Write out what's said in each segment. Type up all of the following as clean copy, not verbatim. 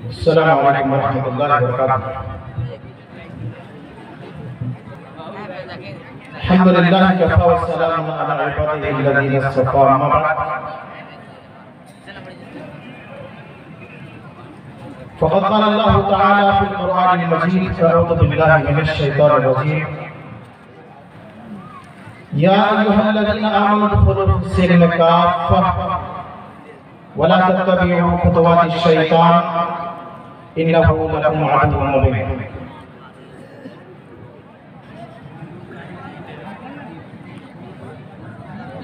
السلام علیکم ورحمۃ اللہ وبرکاتہ۔ الحمد للہ کفی والسلام علی عبادہ الذین اصطفیٰ، اما بعد فقد قال اللہ تعالی فی القرآن المجید اعوذ باللہ من الشیطان الرجیم یا ایھا الذین آمنوا ادخلوا فی السلم کافۃ ولا تتبعوا خطوات الشیطان انه لکم عدو مبین۔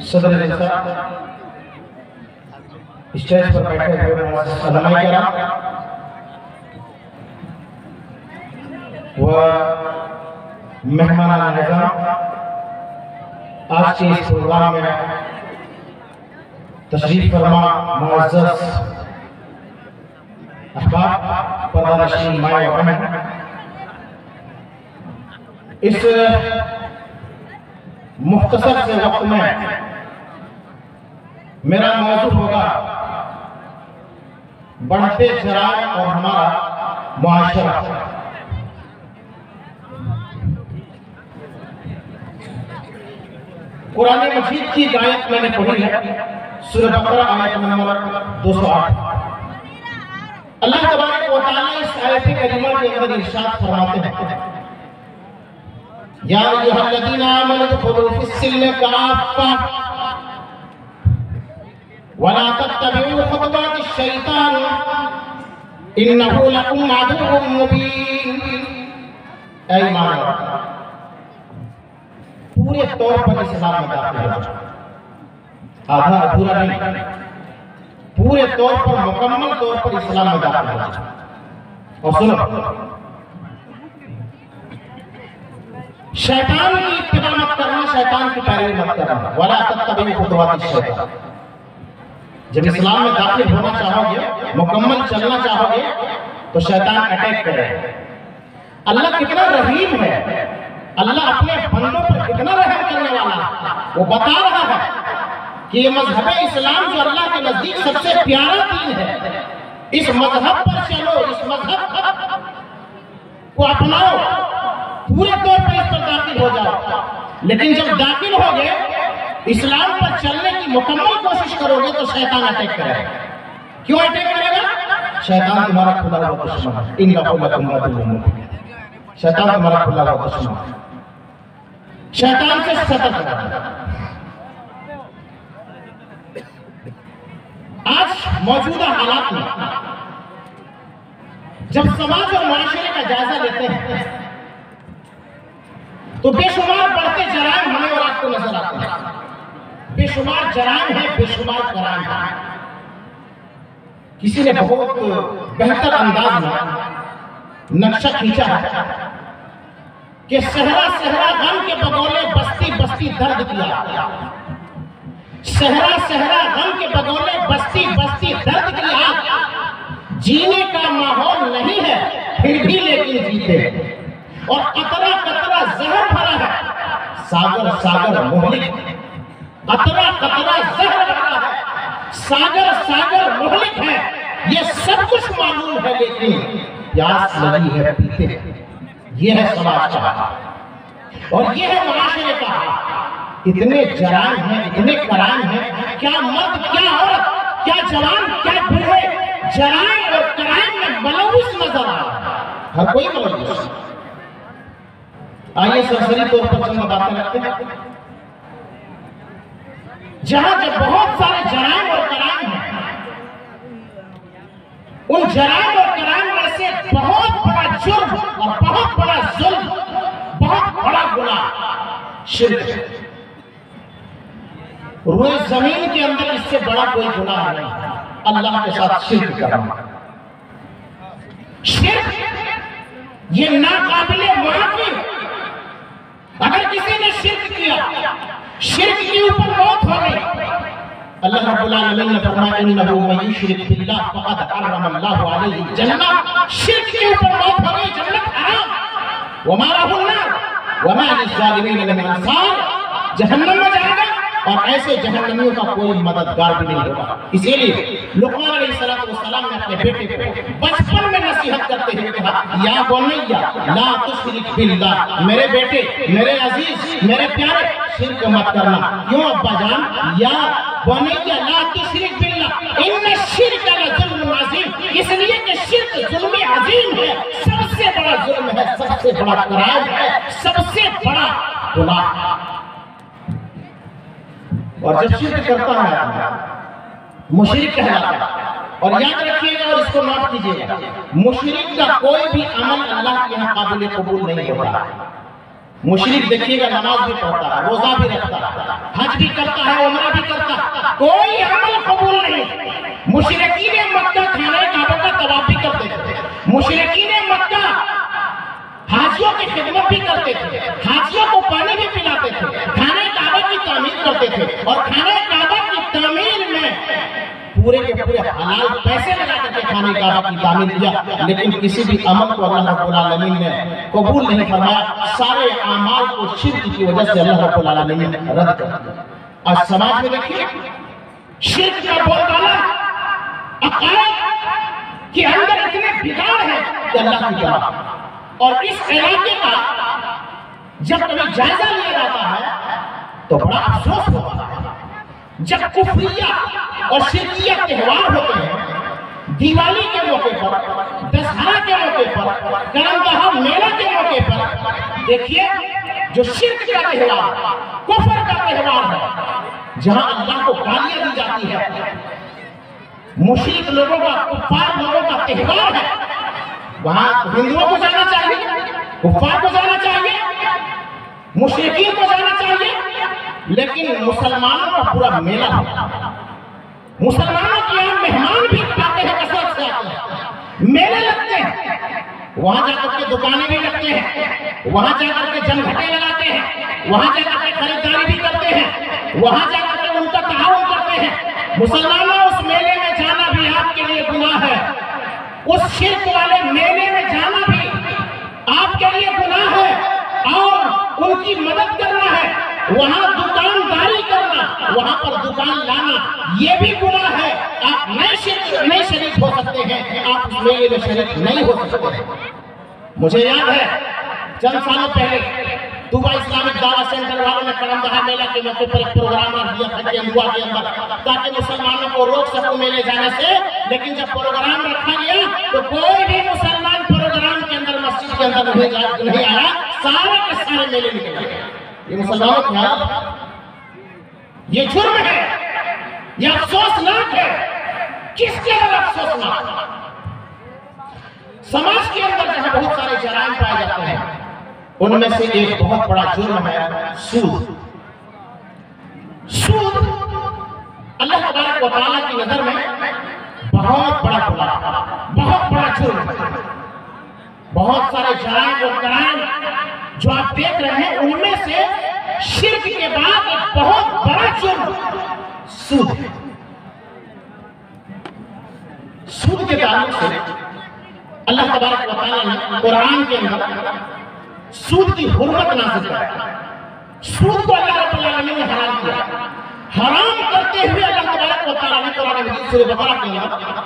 صدر جلسہ، اسٹیج پر بیٹھے ہوئے معزز علماء کرام و مہمان نظام، آج کے اس پروگرام میں تشریف فرما معزز احباب، پردہ نشین مائیں و بہن، اس مختصر سے وقت میں میرا موضوع ہوگا بڑھتے جرائم اور ہمارا معاشرہ۔ قرآن مجید کی آیت میں نے پڑھی ہے، سورہ بقرہ آیت نمبر 208۔ اللہ تبارک و تعالی اس آیت کریمہ کے اندر ارشاد فرماتے ہیں، یا ایھا الذین آمنوا ادخلوا فی السلم کافۃ ولا تتبعوا خطوات الشیطان انہ لکم عدو مبین۔ اے ایمان والو، پورے طور پر اسلام میں داخل ہو جاؤ، آدھا ادھورا نہیں، پورے طور پر مکمل طور پر اسلام میں داخل ہو جاؤ۔ اور سنو، شیطان کی اتباع مت کرنا، شیطان کی پیروی مت کرنا، ولا تتبعوا خطوات الشیطان۔ جب اسلام میں داخل ہونا چاہو گے، مکمل چلنا چاہو گے، تو شیطان اٹیک کرے گا۔ اللہ کتنا رحیم ہے، اللہ اپنے بندوں پر کتنا رحم کرنے والا ہے۔ وہ بتا رہا ہے کہ یہ مذہب اسلام جو اللہ کے نزدیک سب سے پیارا دین ہے، اس مذہب پر چلو، اس مذہب کو اپناؤ، پورے طور پر اس پر داخل ہو جاؤ۔ لیکن جب داخل ہو گئے، اسلام پر چلنے کی مکمل کوشش کرو گے تو شیطان اٹیک کرے گا۔ کیوں اٹیک کرے گا؟ شیطان تمہارا کھلا ہوا دشمن ہے، انہ لکم عدو مبین۔ شیطان تمہارا کھلا ہوا دشمن ہے، شیطان سے سترک رہنا۔ آج موجودہ حالات میں جب سماج اور معاشرے کا جائزہ لیتے ہیں تو بے شمار بڑھتے جرائم ہمیں اور آپ کو نظر آتے ہیں۔ بے شمار جرائم ہے، بے شمار کرائم ہے۔ کسی نے بہت بہتر انداز میں نقشہ کھینچا ہے کہ صحرا صحرا غم کے بگولے بستی بستی درد کیا، صحرا صحرا غم کے بگولے بستی بستی درد کیا، جینے کا ماحول نہیں ہے پھر بھی لیکن جیتے، اور قطرہ قطرہ زہر بھرا ہے، ساگر ساگر مہلک، قطرہ قطرہ زہر بھرا ہے، ساگر ساگر مہلک ہے۔ یہ سب کچھ معلوم ہے لیکن پیاس لگی ہے پیتے۔ یہ ہے سماج کا حال اور یہ ہے معاشرے کا حال۔ اتنے جرائم ہیں، اتنے کرائم ہیں، کیا مرد کیا عورت کیا جوان کیا بوڑھے جرائم اور کرائم میں ملوث نظر آ رہا ہے، ہر کوئی ملوث۔ آئیے سرسری طور پر چند باتیں رکھتے ہیں۔ جہاں جب بہت سارے جرائم اور کرائم ہیں، ان جرائم اور کرائم میں سے بہت بڑا جرم اور بہت بڑا ظلم، بہت بڑا گناہ شرک ہے۔ روئے زمین کے اندر اس سے بڑا کوئی گناہ نہیں ہے، اللہ کے ساتھ شرک کرنا۔ شرک یہ ناقابل معافی۔ اگر کسی نے شرک کیا، شرک کے اوپر موت ہو گئی، اللہ رب العالمین نے فرمایا انہ من یشرک باللہ فقد حرم اللہ علیہ الجنہ۔ شرک کے اوپر موت ہو گئی، جنت حرام، وما لہ النار وما للظالمین من انصار۔ جہنم میں جائے گا اور ایسے جہنمیوں کا کوئی مددگار بھی نہیں ہوگا۔ اسی لیے لقمان علیہ السلام نے اپنے بیٹے کو بچپن میں نصیحت کرتے ہوئے کہا یا بنی لا تشرک باللہ، میرے بیٹے، میرے عزیز، میرے پیارے، شرک مت کرنا۔ کیوں ابا جان؟ یا بنی لا تشرک باللہ ان الشرک لظلم عظیم، اس لیے کہ شرک ظلم عظیم ہے، سب سے بڑا ظلم ہے، سب سے بڑا کرائم ہے، سب سے بڑا گناہ۔ اور جب شرک کرتا ہے مشرک کہلاتا ہے۔ اور یاد رکھیے گا اور اس کو نوٹ کیجیے گا، مشرک کا کوئی بھی عمل اللہ کے یہاں قابل قبول نہیں ہوتا۔ مشرک دیکھیے گا نماز بھی پڑھتا ہے، روزہ بھی رکھتا ہے، حج بھی کرتا ہے، عمرہ بھی کرتا ہے، کوئی عمل قبول نہیں۔ مشرکین مکہ خانہ کعبہ کا طواف بھی کرتے تھے، مشرکین مکہ حاجیوں کی خدمت بھی کرتے تھے، حاجیوں کو پانی بھی پلاتے تھے، خانہ کعبہ کی تعمیر کرتے تھے، اور خانہ کعبہ کی تعمیر میں پورے کے پورے حلال پیسے لگا کر کے خانہ کعبہ کی تعمیر کیا، لیکن کسی بھی عمل کو اللہ رب العالمین نے قبول نہیں فرمایا۔ سارے اعمال کو شرک کی وجہ سے اللہ رب العالمین نے رد کر دیا۔ آج سماج میں دیکھیے شرک کا بول بالا، عقائد کے اندر اتنے بگاڑ ہیں کہ اللہ کی جواب۔ اور اس علاقے کا جب کبھی جائزہ لیا جاتا ہے تو بڑا افسوس ہوتا ہے۔ جب کفریہ اور شرکیہ تہوار ہوتے ہیں، دیوالی کے موقع پر، دسہرہ کے موقع پر، کرم دہا میلہ کے موقع پر، دیکھیے جو شرک کا تہوار، کفر کا تہوار ہے، جہاں اللہ کو گالیاں دی جاتی ہے، مشرک لوگوں کا، کفار لوگوں کا تہوار ہے، وہاں ہندوؤں کو جانا چاہیے، کفار کو جانا چاہیے، مشرکین کو جانا چاہیے، لیکن مسلمانوں کا پورا میلہ ہوتا ہے۔ مسلمانوں کے یہاں مہمان بھی آتے ہیں، کثرت سے آتے ہیں، میلے لگتے ہیں، وہاں جا کر کے دکانیں بھی لگتے ہیں، وہاں جا کر کے جمگھٹے لگاتے ہیں، وہاں جا کر کے خریداری بھی کرتے ہیں، وہاں جا کر کے ان کا تعاون کرتے ہیں۔ مسلمانوں اس میلے میں جانا بھی آپ کے لیے گناہ ہے، اس شرک والے میلے میں جانا بھی آپ کے لیے گناہ ہے، اور ان کی مدد کرنا ہے، وہاں دکانداری کرنا، وہاں پر دکان لانا، یہ بھی گناہ ہے۔ آپ نہیں شریک ہو سکتے ہیں، آپ اس میلے میں شریک نہیں ہو سکتے ہیں۔ مجھے یاد ہے چند سالوں پہلے دبئی اسلامک دعوت سینٹر والوں نے کرم دہا میلہ کے موقع پر ایک پروگرام رکھ دیا تھا اندوا کے اندر، تاکہ مسلمانوں کو روک سکوں میلے جانے سے، لیکن جب پروگرام رکھا گیا تو کوئی بھی مسلمان پروگرام کے اندر، مسجد کے اندر نہیں آیا، سارے کے سارے میلے نکل گئے۔ یہ مسلمانوں کی حالت، یہ جرم ہے، یہ افسوسناک ہے۔ کس کے لیے افسوسناک؟ سماج کے اندر جہاں بہت سارے جرائم پائے جاتے ہیں، ان میں سے ایک بہت بڑا جرم ہے سود۔ سود اللہ تبارک و تعالیٰ کی نظر میں بہت بڑا گناہ، بہت بڑا جرم ہے۔ بہت سارے جرائم اور کرائم جو آپ دیکھ رہے ہیں، ان میں سے شرک کے بعد ایک بہت بڑا جرم سود ہے۔ سود کے تعلق سے اللہ تبارک و تعالیٰ نے قرآن کے اندر سود کی حرمت نازل کی۔ سود کو اللہ رب العالمین نے حرام کیا۔ حرام کرتے ہوئے اللہ تبارک و تعالیٰ نے قرآن مجید سورہ بقرہ کے اندر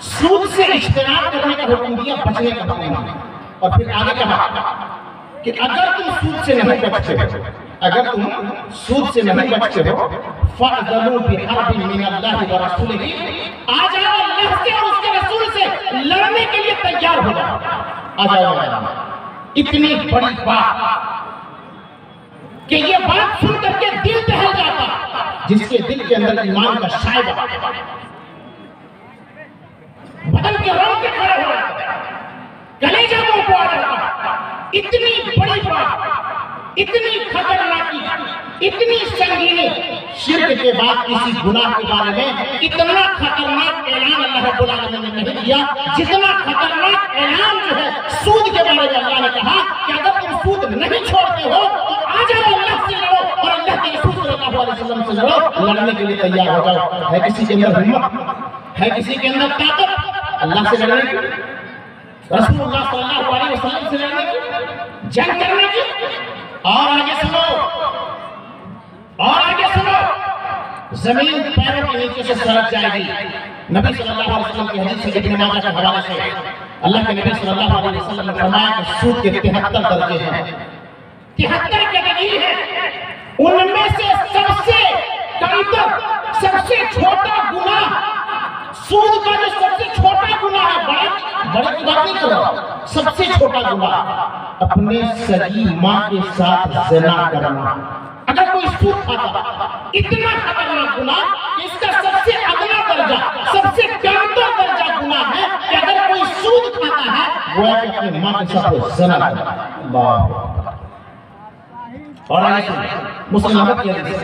سود سے اجتناب کرنے کا حکم دیا، بچنے کا حکم دیا، اور پھر آگے کہا کہ اگر تم سود سے نہیں بچتے ہو، اگر تم سود سے نہیں بچتے ہو، فَأْذَنُوا بِحَرْبٍ مِّنَ اللَّهِ وَرَسُولِهِ، آ جاؤ اللہ سے اور اس کے رسول سے لڑنے کے لیے تیار ہو جاؤ، آ جاؤ میدان۔ اتنی بڑی بات کہ یہ بات سن کر کے دل دہل جاتا، جس کے دل کے اندر ایمان کا شائبہ بدل کے روڑ کے کھڑے ہو جاتا، کلیجہ منہ کو آ جاتا۔ اتنی بڑی بات، اتنی خطرناکی، اتنی سنگینی، شرک کے بعد کسی گناہ کے بارے میں اتنا خطرناک اعلان اللہ رب العالمین نے نہیں کیا جتنا خطرناک اعلان جو ہے سود کے بارے میں۔ اللہ نے کہا کہ اگر تم سود نہیں چھوڑتے ہو تو آ جاؤ اللہ سے لڑو، اور اللہ کے رسول صلی اللہ علیہ وسلم سے لڑو، لڑنے کے لیے تیار ہو جاؤ۔ ہے کسی کے اندر ہمت؟ ہے کسی کے اندر طاقت اللہ سے لڑنے کی، رسول اللہ صلی اللہ علیہ وسلم سے لڑنے کی، جنگ کرنے کی؟ اور آگے سنو، اور آگے سنو، زمین پیروں کے نیچے سے سرک جائے گی۔ نبی صلی اللہ علیہ وسلم کی حدیث سے ابن ماجہ کے حوالے سے اللہ کے نبی صلی اللہ علیہ وسلم نے فرمایا کہ سود کے 73 درجے ہیں، 73 کیٹیگری ہیں، ان میں سے سب سے کمتر، سب سے چھوٹا گناہ، سود کا جو سب سے چھوٹا گناہ ہے، بڑے کی بات نہیں کرو، سب سے چھوٹا گناہ اپنے سگی ماں کے ساتھ زنا کرنا۔ اگر کوئی سود کھاتا، اتنا خطرناک گناہ کہ اس کا سب سے اگلا درجہ، سب سے کمتر درجہ گناہ ہے کہ اگر کوئی سود کھاتا ہے وہ ہے کہ اپنے ماں کے ساتھ زنا کرنا۔ اللہ اور آئیے سنیں مسلم احمد کی حدیث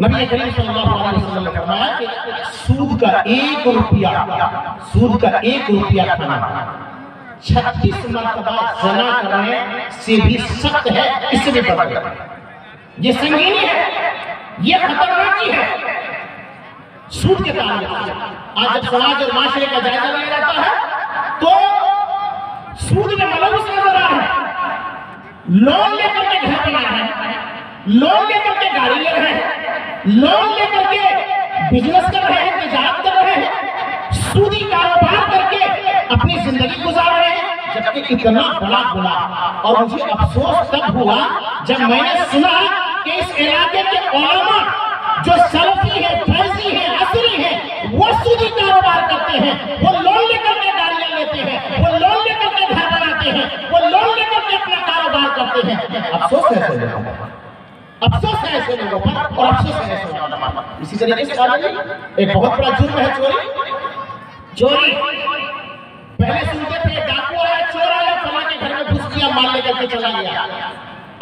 نبی کریم صلی اللہ علیہ وسلم نے فرمایا کہ سود کا 1 روپیہ، سود کا 1 روپیہ کھانا 36 مرتبہ زنا کرنے سے بھی سخت ہے، اس سے بھی بڑھ گیا۔ یہ سنگینی ہے، یہ خطرناکی ہے سود کے تعلق سے۔ آج جب سماج اور معاشرے کا جائزہ لیا جاتا ہے تو سود میں ملوث نظر آ رہا ہے، لون لے کر کے گھر بنا رہے ہیں، لون لے کر کے گاڑی لے رہے ہیں، لون لے کر کے بزنس کر رہے ہیں، تجارت کر رہے ہیں، سودی کاروبار کر کے اپنی زندگی گزار رہے ہیں، جبکہ اتنا بڑا گناہ۔ اور مجھے افسوس تب ہوا جب میں نے سنا کہ اس علاقے کے علماء جو سلفی ہیں، فیضی ہیں، عصری ہیں، وہ سودی کاروبار کرتے ہیں، وہ لون لے کر کے گاڑیاں لیتے ہیں، وہ لون لے کر کے گھر بناتے ہیں، وہ لون لے کر کے اپنا کاروبار کرتے ہیں۔ افسوس ہے ایسے لوگوں پر، افسوس ہے ایسے لوگوں پر، اور افسوس ہے ایسے لوگوں پر۔ اسی طریقے سے ایک بہت بڑا جرم ہے چوری۔ پہلے سنتے تھے ڈاکو آیا، چور آیا، فلاں کے گھر میں گھس گیا، مال لے کر کے چلا گیا،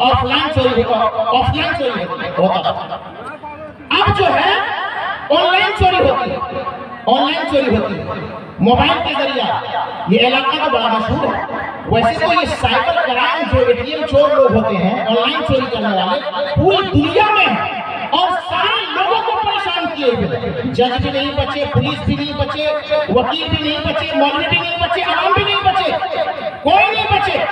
آف لائن چوری ہوتا تھا۔ اب جو ہے آن لائن چوری ہوتی ہے، آن لائن چوری ہوتی ہے موبائل کے ذریعہ۔ یہ علاقہ تو بڑا مشہور ہے۔ ویسے تو یہ سائبر کرائم جو ATM چور لوگ ہوتے ہیں، آن لائن چوری کرنے والے، پوری دنیا میں ہیں اور سارے لوگوں کو پریشان کیے ہوئے۔ جج بھی نہیں بچے، پولیس بھی نہیں بچے، وکیل بھی نہیں بچے، مولوی بھی نہیں بچے، عوام بھی نہیں بچے، کوئی نہیں بچے۔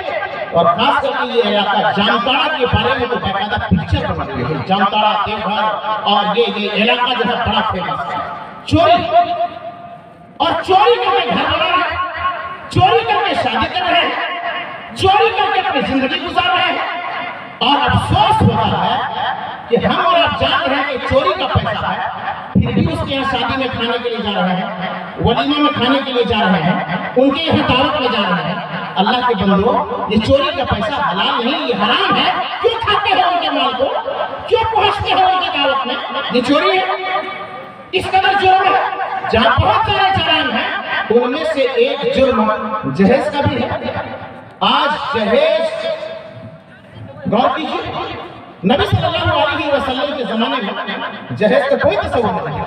اور خاص کر کے یہ علاقہ جامتاڑا کے بارے میں تو باقاعدہ پکچر بن گئی ہے، جامتاڑا، دیوگھر، اور یہ علاقہ جو ہے بڑا فیمس ہے۔ چوری اور چوری کر کے گھر بنا رہے ہیں، چوری کر کے شادی کر رہے ہیں، چوری کر کے اپنی زندگی گزار رہے ہیں۔ اور افسوس ہوتا ہے کہ ہم اور آپ جان رہے ہیں کہ چوری کا پیسہ ہے، پھر بھی اس کے یہاں شادی میں کھانے کے لیے جا رہے ہیں، ولیمہ میں کھانے کے لیے جا رہے ہیں، ان کے یہاں دعوت میں جا رہے ہیں۔ اللہ کے بندو، یہ چوری کا پیسہ حلال نہیں، یہ حرام ہے۔ کیوں کھاتے ہو ان کے مال کو؟ کیوں پہنچتے ہو ان کی دعوت میں؟ یہ چوری ہے، اس قدر جرم ہے۔ جہاں بہت سارے جرائم ہیں، ان میں سے ایک جرم جہیز کا بھی ہے۔ آج جہیز، غور کیجیے، نبی صلی اللہ علیہ وسلم کے زمانے میں جہیز کا کوئی تصور نہیں،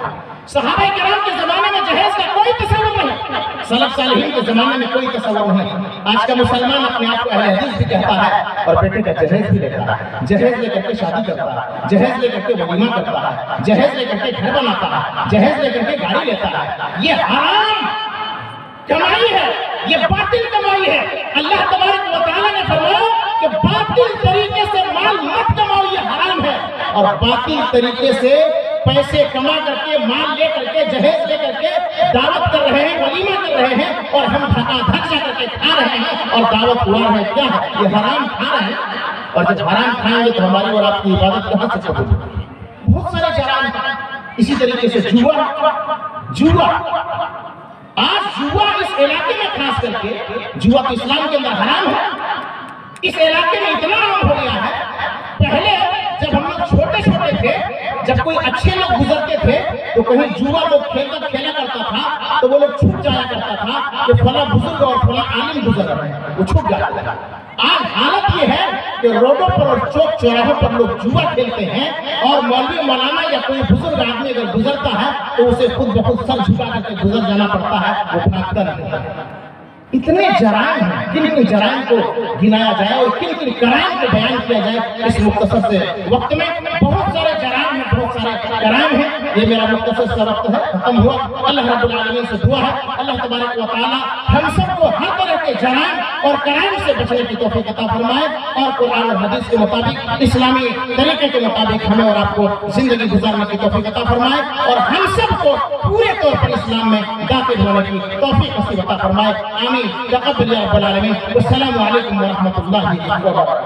صحابہ کرام کے زمانے میں جہیز کا کوئی تصور نہیں، سلف صالحین کے زمانے میں کوئی تصور نہیں۔ آج کا مسلمان اپنے آپ کو اہل حدیث بھی کہتا ہے اور بیٹے کا جہیز بھی لیتا ہے، جہیز لے کر کے شادی کرتا ہے، جہیز لے کر کے ولیمہ کرتا ہے، جہیز لے کر کے گھر بناتا ہے، جہیز لے کر کے گاڑی لیتا ہے۔ یہ حرام کمائی ہے، یہ باطل کمائی ہے۔ اللہ تبارک و تعالیٰ نے فرمایا کہ باطل طریقے سے مال مت کماؤ، یہ حرام ہے۔ اور باطل طریقے سے پیسے کما کر کے، مال لے کر کے، جہیز لے کر کے دعوت کر رہے ہیں، ولیمہ کر رہے ہیں، اور ہم دھکا دھک جا کر کے کھا رہے ہیں اور دعوت ہوا ہے۔ کیا ہے یہ؟ حرام کھا رہے ہیں۔ اور جب حرام کھائیں گے تو ہماری اور آپ کی عبادت کہاں سے قبول ہوگی؟ بہت سارے جرائم ہیں۔ اسی طریقے سے جوا، آج جوا اس علاقے میں خاص کر کے، جوا تو اسلام کے اندر حرام ہے، اس علاقے میں اتنا عام ہو گیا ہے۔ پہلے جب ہم لوگ چھوٹے تھے، جب کوئی اچھے لوگ گزرتے تھے تو کہیں جوا لوگ کھیلا کرتا تھا تو وہ لوگ چھپ جایا کرتا تھا کہ فلاں بزرگ اور فلاں عالم گزر رہے ہیں، وہ چھپ جاتا تھا۔ آج حالت یہ ہے کہ روڈوں پر اور چوک چوراہوں پر لوگ جوا کھیلتے ہیں، اور مولوی مولانا یا کوئی بزرگ آدمی اگر گزرتا ہے تو اسے خود بخود سر جھکا کر کے گزر جانا پڑتا ہے، وہ بھاگتا نہیں ہے۔ اتنے جرائم ہیں، کن کن جرائم کو گنایا جائے اور کن کن کرائم کو بیان کیا جائے اس مختصر سے وقت میں۔ بہت سارے جرائم ہیں، بہت سارے کرائم ہے. یہ میرا مختصر سا وقت ہے ختم ہوا. اللہ رب العالمین سے دعا ہے اللہ تبارک و تعالی ہم سب کو ہر طرح کے جرائم اور کرائم سے بچنے کی توفیق عطا فرمائے اور قرآن اور حدیث کے مطابق اسلامی طریقے کے مطابق ہمیں اور آپ کو زندگی گزارنے کی توفیق عطا فرمائے اور ہم سب کو پورے طور پر اسلام میں داخل ہونے کی توفیق نصیب عطا فرمائے. آمین. تقبل یا رب العالمین. والسلام علیکم ورحمۃ اللہ وبرکاتہ.